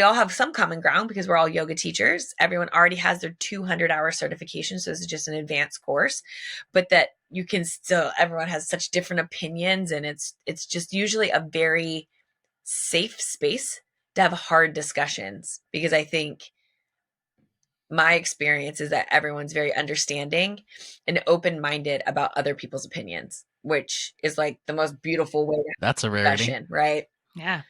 all have some common ground because we're all yoga teachers. Everyone already has their 200-hour certification. So this is just an advanced course, but that you can still, everyone has such different opinions, and it's just usually a very safe space to have hard discussions, because I think my experience is that everyone's very understanding and open-minded about other people's opinions, which is like the most beautiful way to have That's a rarity, right? Yeah.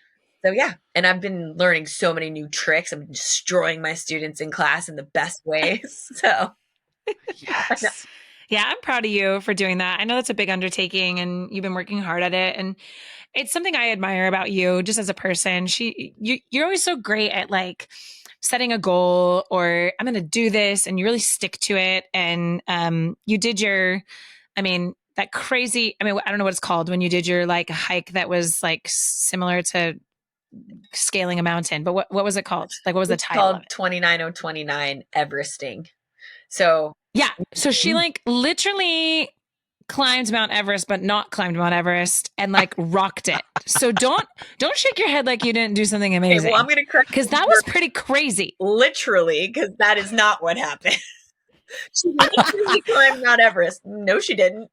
So yeah, and I've been learning so many new tricks. I'm destroying my students in class in the best ways. So yes. Yeah, I'm proud of you for doing that. I know that's a big undertaking, and you've been working hard at it, and it's something I admire about you just as a person. You're always so great at like setting a goal, or I'm going to do this, and you really stick to it. And you did that crazy, I don't know what it's called when you did your like hike that was like similar to scaling a mountain, but what was it called? Like, what was the title of it? 29029 Everesting. So yeah, so she like literally climbed Mount Everest, but not climbed Mount Everest, and like rocked it. So don't shake your head like you didn't do something amazing. Okay, well, I'm going to correct because that was pretty crazy. Literally, because that is not what happened. She literally climbed Mount Everest. No, she didn't.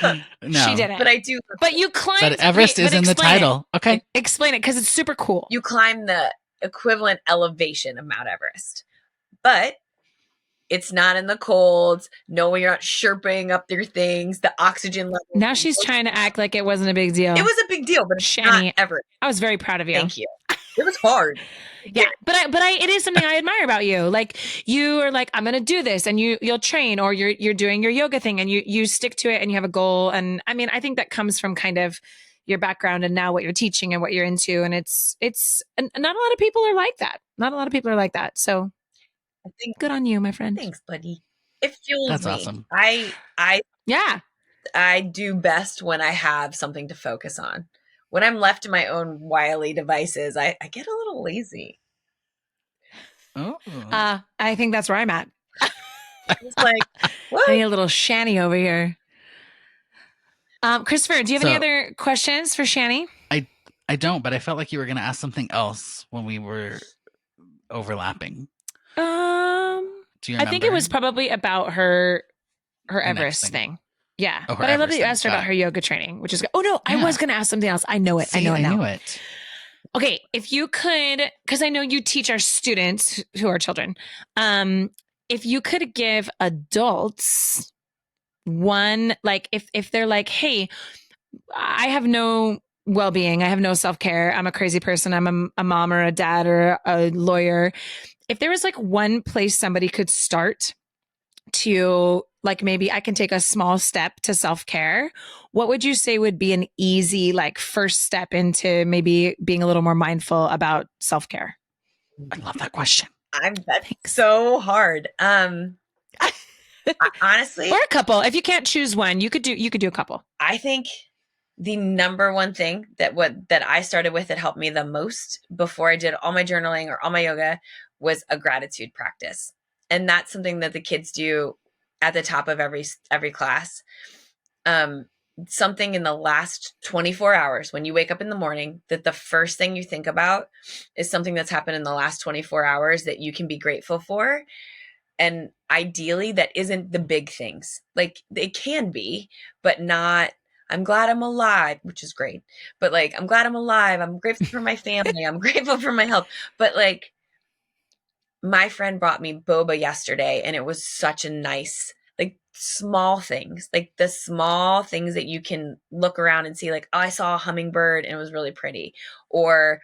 No, she didn't. But I do. But you climbed. But Everest is in the title. Okay, explain it because it's super cool. You climb the equivalent elevation of Mount Everest, but it's not in the cold. No, you're not sherping up your things. The oxygen level. Now she's trying to act like it wasn't a big deal. It was a big deal, but it's not Everest. I was very proud of you. Thank you. It was hard. Yeah, but it is something I admire about you. Like, you are like, I'm going to do this, and you'll train, or you're doing your yoga thing, and you stick to it, and you have a goal. And I think that comes from kind of your background and now what you're teaching and what you're into. And it's not a lot of people are like that. Not a lot of people are like that. So I think good on you, my friend. Thanks, buddy. It fuels That's me. awesome. I do best when I have something to focus on. When I'm left to my own wily devices, I get a little lazy. Oh. I think that's where I'm at. It's like, what? I need a little Shanny over here. Christopher, do you have any other questions for Shanny? I don't, but I felt like you were going to ask something else when we were overlapping? Do you I think it was remember? probably about her next Everest thing. thing. Yeah. Oh, her but I love that Everest you thing. asked her Got about it. her yoga training, which is oh no, I Yeah. was gonna ask something else. I know it. See, I knew know it. it. Okay, if you could, because I know you teach our students who are children, if you could give adults one, like if they're like, hey, I have no well-being, I have no self-care, I'm a crazy person, I'm a mom or a dad or a lawyer. If there was like one place somebody could start to, like, maybe I can take a small step to self-care, what would you say would be an easy, like, first step into maybe being a little more mindful about self-care? I love that question. That's so hard. Honestly, or a couple. If you can't choose one, you could do a couple. I think the number one thing that I started with that helped me the most before I did all my journaling or all my yoga was a gratitude practice. And that's something that the kids do at the top of every class. Something in the last 24 hours when you wake up in the morning, that the first thing you think about is something that's happened in the last 24 hours that you can be grateful for. And ideally that isn't the big things. Like, it can be, but not, I'm glad I'm alive, which is great. But like, I'm glad I'm alive. I'm grateful for my family. I'm grateful for my health. But like, my friend brought me boba yesterday, and it was such a nice, like, small things, like the small things that you can look around and see, like, oh, I saw a hummingbird and it was really pretty. Or,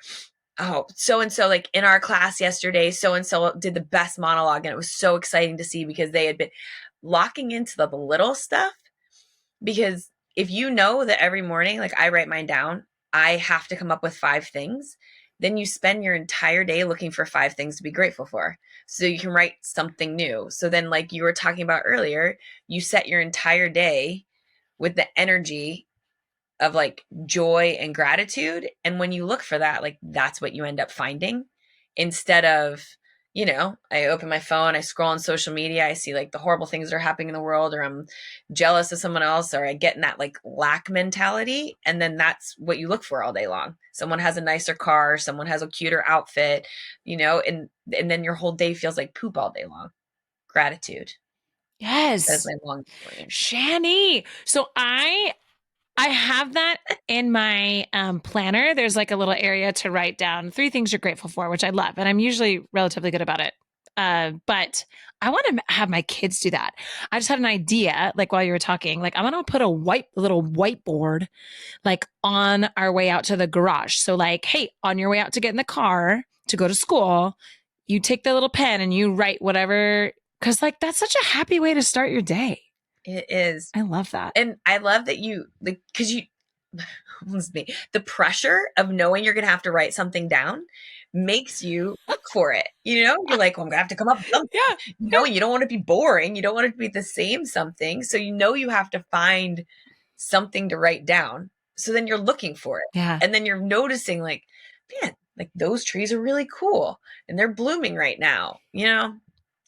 oh, so-and-so, like in our class yesterday, so-and-so did the best monologue, and it was so exciting to see because they had been locking into the little stuff. Because if you know that every morning, like I write mine down, I have to come up with 5 things, then you spend your entire day looking for 5 things to be grateful for. So you can write something new. So then, like you were talking about earlier, you set your entire day with the energy of like joy and gratitude. And when you look for that, like that's what you end up finding, instead of, I open my phone, I scroll on social media, I see like the horrible things that are happening in the world, or I'm jealous of someone else, or I get in that like lack mentality. And then that's what you look for all day long. Someone has a nicer car, someone has a cuter outfit, and then your whole day feels like poop all day long. Gratitude. Yes. That's my long point. Shani. So I have that in my planner. There's like a little area to write down 3 things you're grateful for, which I love. And I'm usually relatively good about it. But I want to have my kids do that. I just had an idea, like while you were talking, like I'm going to put a little whiteboard, like on our way out to the garage. So like, hey, on your way out to get in the car to go to school, you take the little pen and you write whatever, because like that's such a happy way to start your day. It is. I love that. And I love that you, like, because the pressure of knowing you're going to have to write something down makes you look for it. You're like, well, I'm going to have to come up with something. Yeah. You don't want to be boring. You don't want it to be the same something. So you have to find something to write down. So then you're looking for it. Yeah. And then you're noticing, like, man, like those trees are really cool and they're blooming right now,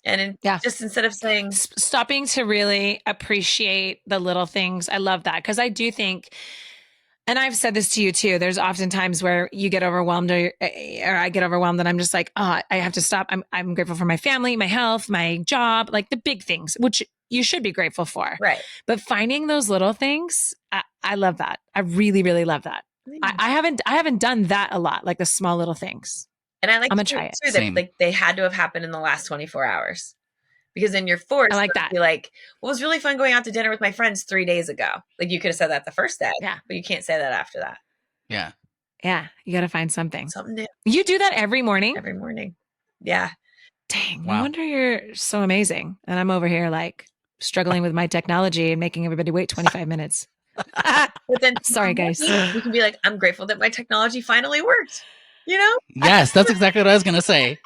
And just instead of saying, stopping to really appreciate the little things. I love that, because I do think, and I've said this to you too, there's often times where you get overwhelmed or I get overwhelmed and I'm just like, oh, I have to stop. I'm grateful for my family, my health, my job, like the big things, which you should be grateful for. Right. But finding those little things, I love that. I really, really love that. I haven't done that a lot, like the small little things. And I like I'm gonna try it. Too, that like they had to have happened in the last 24 hours, because then you're forced I like that. to be like, well, it was really fun going out to dinner with my friends 3 days ago. Like you could have said that the first day, but you can't say that after that. Yeah. Yeah. You got to find something new. You do that every morning? Every morning. Yeah. Dang. Wow. No wonder you're so amazing. And I'm over here like struggling with my technology and making everybody wait 25 minutes. But then sorry, guys. You can be like, I'm grateful that my technology finally worked. Yes, that's exactly what I was going to say.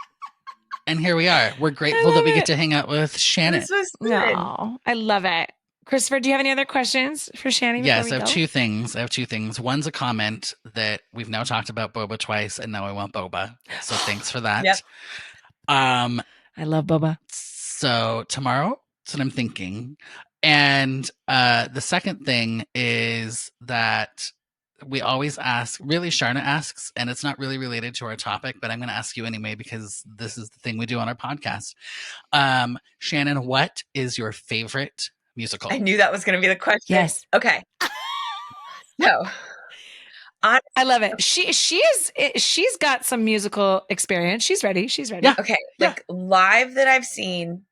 And here we are. We're grateful that we get to hang out with Shannon. No, I love it. Christopher, do you have any other questions for Shannon? Yes, I have 2 things. One's a comment that we've now talked about boba twice, and now I want boba. So thanks for that. Yep. I love boba. So tomorrow, that's what I'm thinking. And the second thing is that we always ask, really, Sharna asks, and it's not really related to our topic, but I'm going to ask you anyway because this is the thing we do on our podcast. Shannon, what is your favorite musical? I knew that was going to be the question. Yes. Okay. So, I love it. She's got some musical experience. She's ready. Yeah. okay. Like live that I've seen.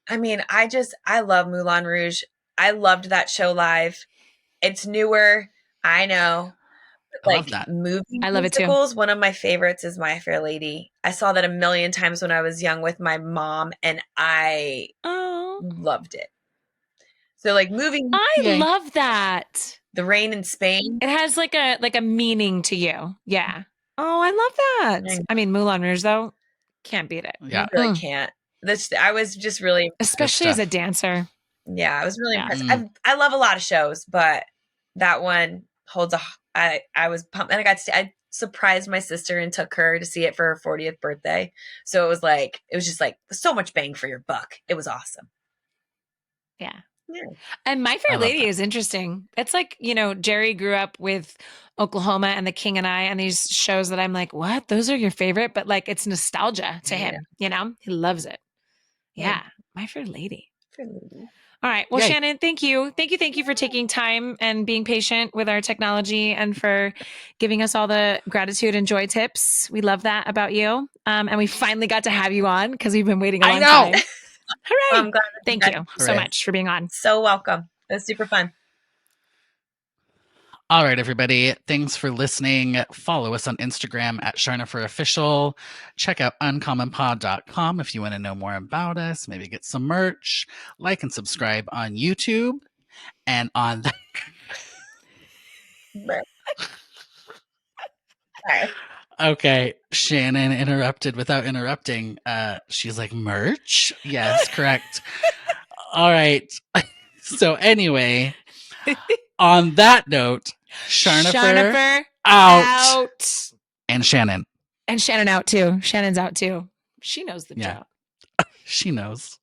I mean, I love Moulin Rouge. I loved that show live. It's newer. I know. I Like love that. movie I love it too. musicals, one of my favorites is My Fair Lady. I saw that a million times when I was young with my mom, and I Oh, loved it. So like movie, I love that. The Rain in Spain. It has like a meaning to you. Yeah. Oh, I love that. I mean, Moulin Rouge though, can't beat it. Yeah. You really can't. I was just really, Especially as a dancer. yeah, I was really Yeah. impressed. I love a lot of shows, but that one holds I was pumped, and I surprised my sister and took her to see it for her 40th birthday. So it was just like so much bang for your buck. It was awesome. Yeah. Yeah. And My I Fair love Lady that. is interesting. It's like, Jerry grew up with Oklahoma and The King and I and these shows that I'm like, what? Those are your favorite? But like it's nostalgia to him, He loves it. Yeah. My Fair Lady. All right. Well, Yay. Shannon, thank you. Thank you for taking time and being patient with our technology and for giving us all the gratitude and joy tips. We love that about you. And we finally got to have you on because we've been waiting a long time. Hooray. I'm glad. Thank you so Hooray. much for being on. So welcome. It was super fun. All right, everybody. Thanks for listening. Follow us on Instagram at Charnopher Official. Check out uncommonpod.com if you want to know more about us, maybe get some merch. Like and subscribe on YouTube. And on that. Sorry. Okay, Shannon interrupted without interrupting. She's like, merch? Yes, correct. All right. So anyway, on that note, Charnopher out. And Shannon. And Shannon out too. Shannon's out too. She knows the Yeah. job. She knows.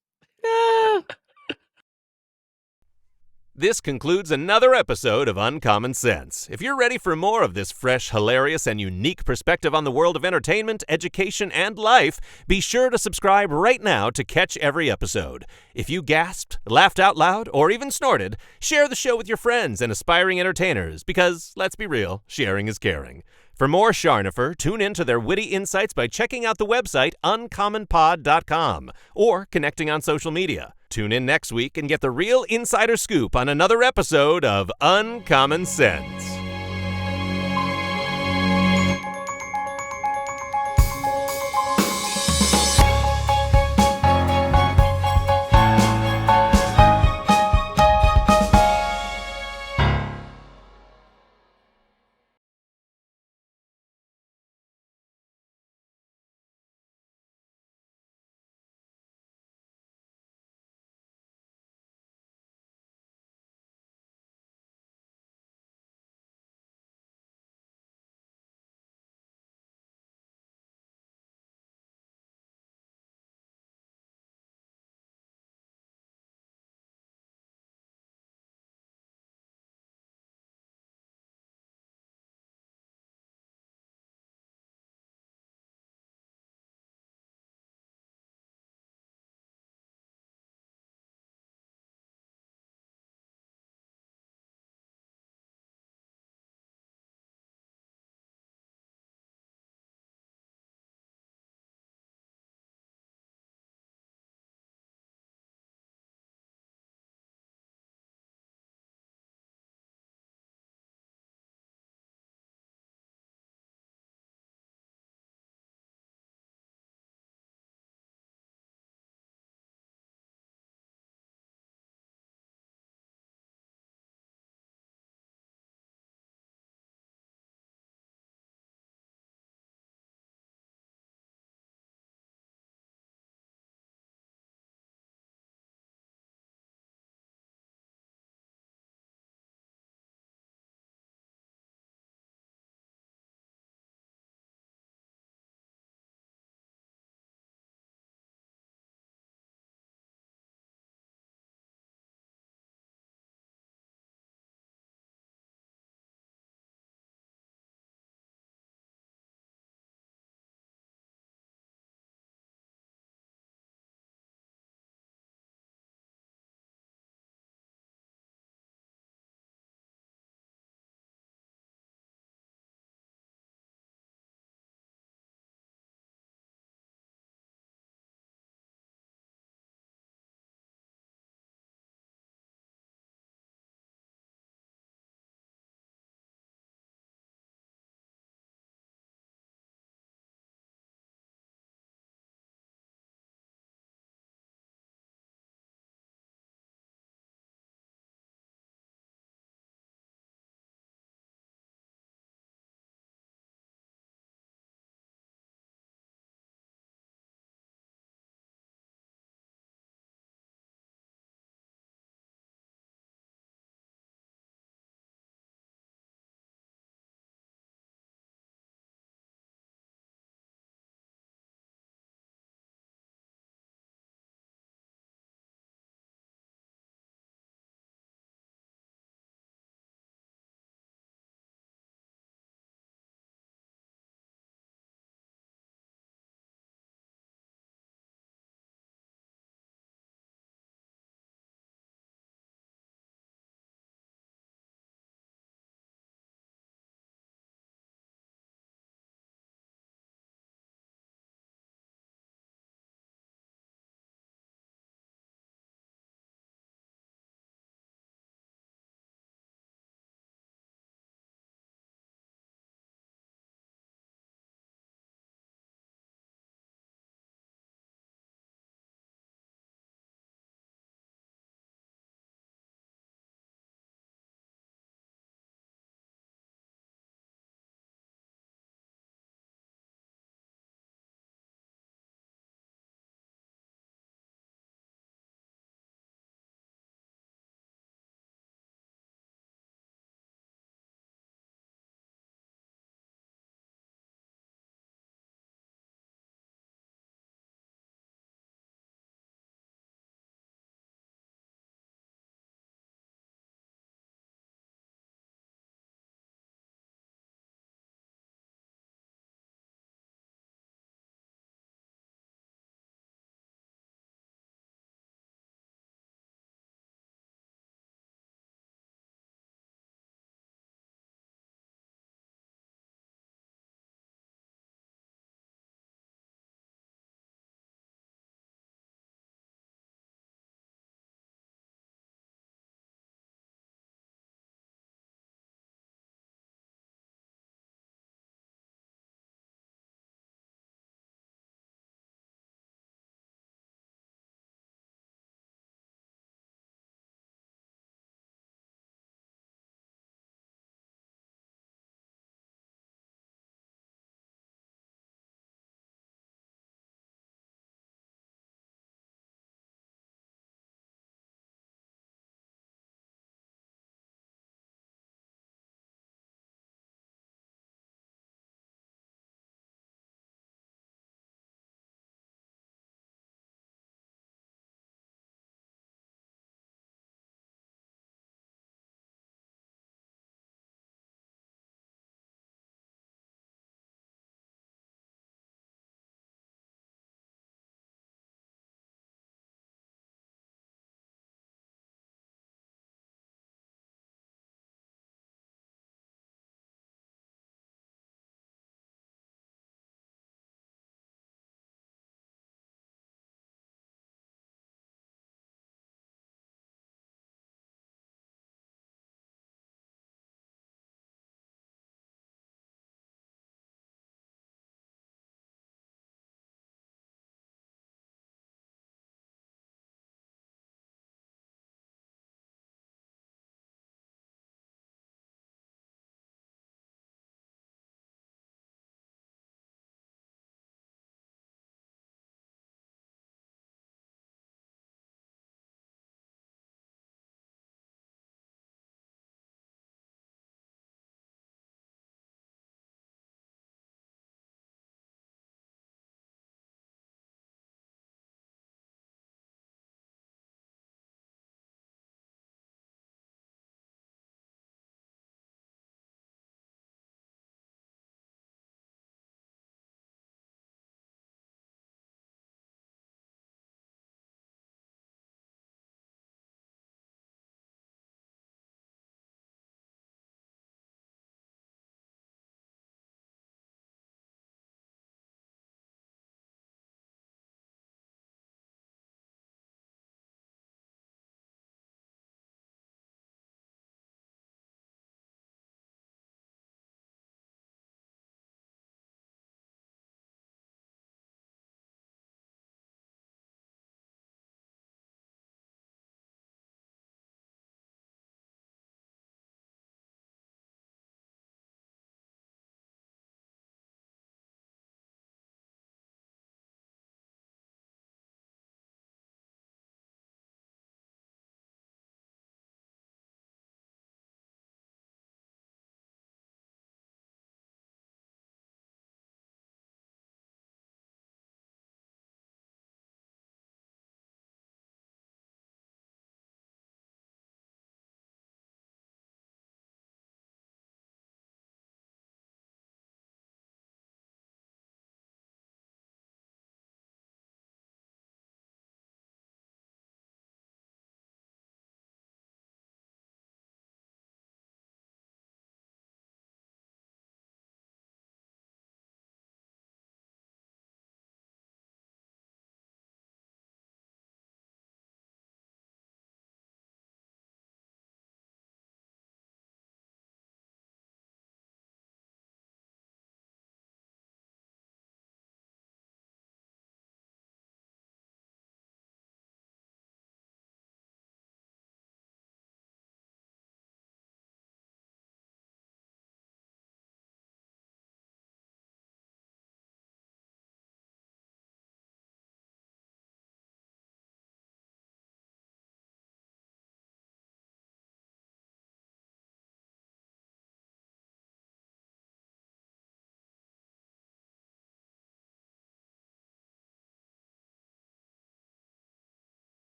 This concludes another episode of Uncommon Sense. If you're ready for more of this fresh, hilarious, and unique perspective on the world of entertainment, education, and life, be sure to subscribe right now to catch every episode. If you gasped, laughed out loud, or even snorted, share the show with your friends and aspiring entertainers because, let's be real, sharing is caring. For more Charnopher, tune in to their witty insights by checking out the website uncommonpod.com or connecting on social media. Tune in next week and get the real insider scoop on another episode of Uncommon Sense.